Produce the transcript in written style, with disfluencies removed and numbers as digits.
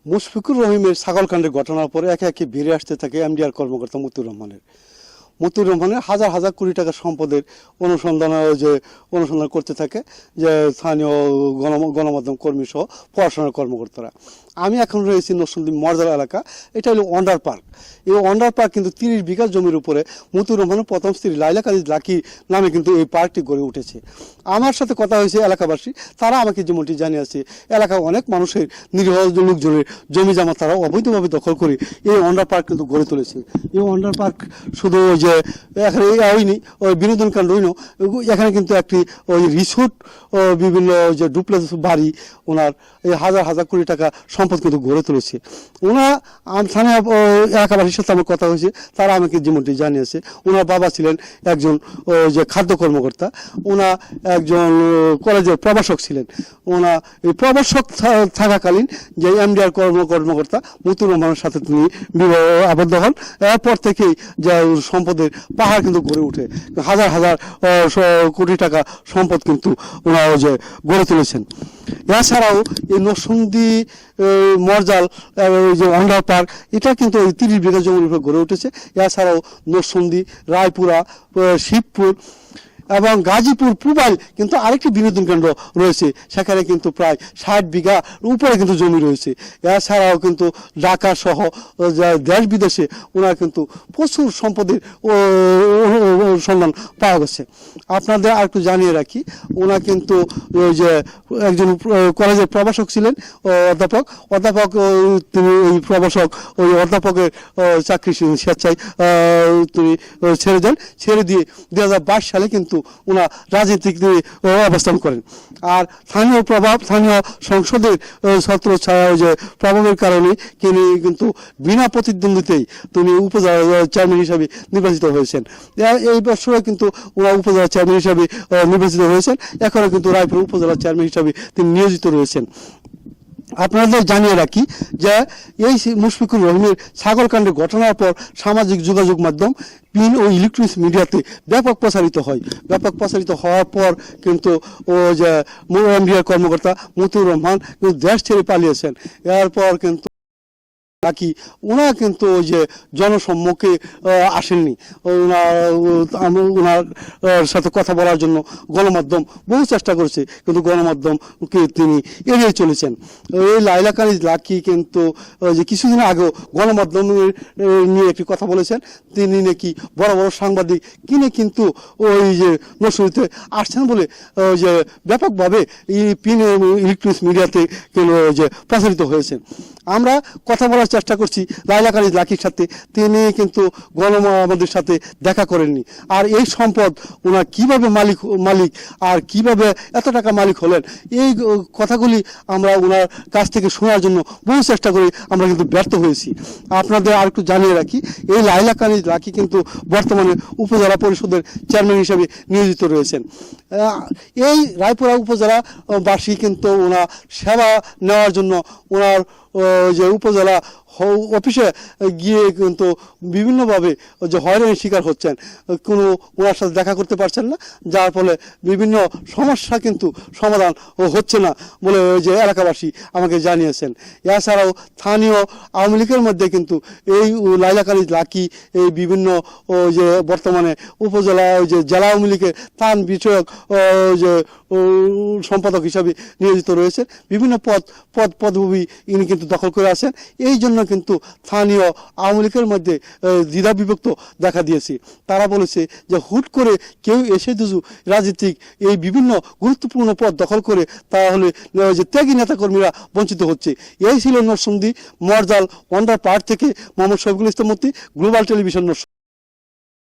মুশফিকুর রহিমের ছাগলকাণ্ডের ঘটনার পরে একে একে বেড়ে আসতে থাকে এমডিআর কর্মকর্তা মতিউর রহমানের হাজার হাজার কোটি টাকা সম্পদের অনুসন্ধান করতে থাকে যে স্থানীয় গণমাধ্যম কর্মী সহ পড়াশোনার কর্মকর্তারা। আমি এখন রয়েছি নরসিংদী মর্যাদা এলাকা, এটা হলো ওয়ান্ডার পার্ক। এই ওয়ান্ডার পার্ক কিন্তু 30 বিঘা জমির উপরে মতিউর রহমানের প্রথম স্ত্রী লাইলা কাদিজ লাকি নামে কিন্তু এই পার্কটি গড়ে উঠেছে। আমার সাথে কথা হয়েছে এলাকাবাসী, তারা আমাকে যেমনটি জানিয়েছে এলাকার অনেক মানুষের নিরীহ লোকজনের জমি জামা তারা অবৈধভাবে দখল করে এই ওয়ান্ডার পার্ক কিন্তু গড়ে তুলেছে। এই ওয়ান্ডার পার্ক শুধু যে এখানে হয়নি ওই বিনোদন কেন্দ্র হইনি, এখানে কিন্তু একটি ওই রিসোর্ট বিভিন্ন যে ডুপ্লেক্স বাড়ি ওনার এই হাজার হাজার কোটি টাকা সম্পদ কিন্তু গড়ে তুলেছে। স্থানীয় এলাকাবাসীর সাথে আমার কথা হয়েছে, তারা আমাকে যেমনটি জানিয়েছে ওনার বাবা ছিলেন একজন যে খাদ্য কর্মকর্তা, ওনা একজন কলেজের প্রভাষক ছিলেন। ওনা এই প্রভাষক থাকাকালীন যে এমডিআর কর্মকর্তা মতিউর রহমানের সাথে তিনি বিবাহ আবদ্ধ হন। এরপর থেকেই যে সম্পদের পাহাড় কিন্তু গড়ে উঠে হাজার হাজার কোটি টাকা সম্পদ কিন্তু ওনারা যে গড়ে তুলেছেন। এছাড়াও এই নরসিংদী মর্যাল যে ওয়ান্ডার পার্ক এটা কিন্তু ওই 30 বিঘা জমির উপরে গড়ে উঠেছে। এছাড়াও নরসিংদী, রায়পুরা, শিবপুর এবং গাজীপুর পূবাইল কিন্তু আরেকটি বিনোদন কেন্দ্র রয়েছে, সেখানে কিন্তু প্রায় 60 বিঘা উপরে কিন্তু জমি রয়েছে। এছাড়াও কিন্তু ঢাকা সহ দেশ বিদেশে ওনার কিন্তু প্রচুর সম্পদের সন্ধান পাওয়া গেছে। আপনাদের আর একটু জানিয়ে রাখি, ওনা কিন্তু ওই যে একজন কলেজের প্রভাষক ছিলেন, অধ্যাপক তিনি ওই প্রভাষক ওই অধ্যাপকের চাকরি স্বেচ্ছায় তিনি ছেড়ে দেন। ছেড়ে দিয়ে 2022 সালে কিন্তু ওনার রাজনীতিক অবস্থান করেন। আর স্থানীয় সংসদের ছত্র ছায়া যে প্রভাবের কারণে তিনি কিন্তু বিনা প্রতিদ্বন্দ্বিতায় তিনি উপজেলা চেয়ারম্যান হিসাবে নির্বাচিত হয়েছেন। এই বছরে কিন্তু ওনার উপজেলা চেয়ারম্যান হিসাবে নির্বাচিত হয়েছেন। এখনও কিন্তু রায়পুর উপজেলা চেয়ারম্যান হিসাবে তিনি নিয়োজিত রয়েছেন। আপনাদের জানিয়ে রাখি যে এই মুশফিকুর রহিমের ছাগলকাণ্ডের ঘটনার পর সামাজিক যোগাযোগ মাধ্যম, প্রিন্ট ও ইলেকট্রনিক্স মিডিয়াতে ব্যাপক প্রচারিত হয়। ব্যাপক প্রচারিত হওয়ার পর কিন্তু ও যে এমডিআর কর্মকর্তা মতিউর রহমান কিন্তু দেশ ছেড়ে পালিয়েছেন। এরপর কিন্তু নাকি ওনারা কিন্তু ওই যে জনসম্মুখে আসেননি। ওনার সাথে কথা বলার জন্য গণমাধ্যম বহু চেষ্টা করেছে, কিন্তু গণমাধ্যমকে তিনি এড়িয়ে চলেছেন। এই লাইলা কাদিজ লাকি কিন্তু যে কিছুদিন আগেও গণমাধ্যমের নিয়ে একটি কথা বলেছেন, তিনি নাকি বড় বড় সাংবাদিক কিনে কিন্তু ওই যে নরসিংদীতে আসছেন বলে যে ব্যাপকভাবে ইলেকট্রনিক্স মিডিয়াতে যে প্রচারিত হয়েছে। আমরা কথা বলার চেষ্টা করছি লাইলা কাদিজ লাকির সাথে, তিনি কিন্তু আমাদের সাথে দেখা করেননি। আর এই সম্পদ ওনার কিভাবে মালিক আর কিভাবে এত টাকা মালিক হলেন, এই কথাগুলি আমরা ওনার কাছ থেকে শোনার জন্য বহু চেষ্টা করি, আমরা কিন্তু ব্যর্থ হয়েছি। আপনাদের আর একটু জানিয়ে রাখি, এই লাইলা কাদিজ লাকি কিন্তু বর্তমানে উপজেলা পরিষদের চেয়ারম্যান হিসেবে নিয়োজিত রয়েছেন। এই রায়পুরা উপজেলাবাসী কিন্তু ওনার সেবা নেওয়ার জন্য ওনার যে উপজেলা অফিসে গিয়ে কিন্তু বিভিন্নভাবে যে হয়রানির শিকার হচ্ছেন, কোনো ওনার সাথে দেখা করতে পারছেন না, যার ফলে বিভিন্ন সমস্যা কিন্তু সমাধান হচ্ছে না বলে যে এলাকাবাসী আমাকে জানিয়েছেন। এছাড়াও স্থানীয় আওয়ামী লীগের মধ্যে কিন্তু এই লাইলা কাদিজ লাকি এই বিভিন্ন যে বর্তমানে উপজেলা যে জেলা আওয়ামী লীগের ত্রাণ বিষয়ক যে সম্পাদক হিসাবে নিয়োজিত রয়েছে, বিভিন্ন পদবি ইনি কিন্তু দখল করে আছেন। এই জন্য কিন্তু স্থানীয় আওয়ামী লীগের মধ্যে দ্বিধা বিভক্ত দেখা দিয়েছে। তারা বলেছে যে হুট করে কেউ এসে দুজু রাজনীতিক এই বিভিন্ন গুরুত্বপূর্ণ পদ দখল করে তাহলে যে ত্যাগী নেতাকর্মীরা বঞ্চিত হচ্ছে। এই ছিল নরসিংদী মর্যাল ওয়ান্ডার পার্ক থেকে মোহাম্মদ শফিকুল ইসলাম মতি, গ্লোবাল টেলিভিশন।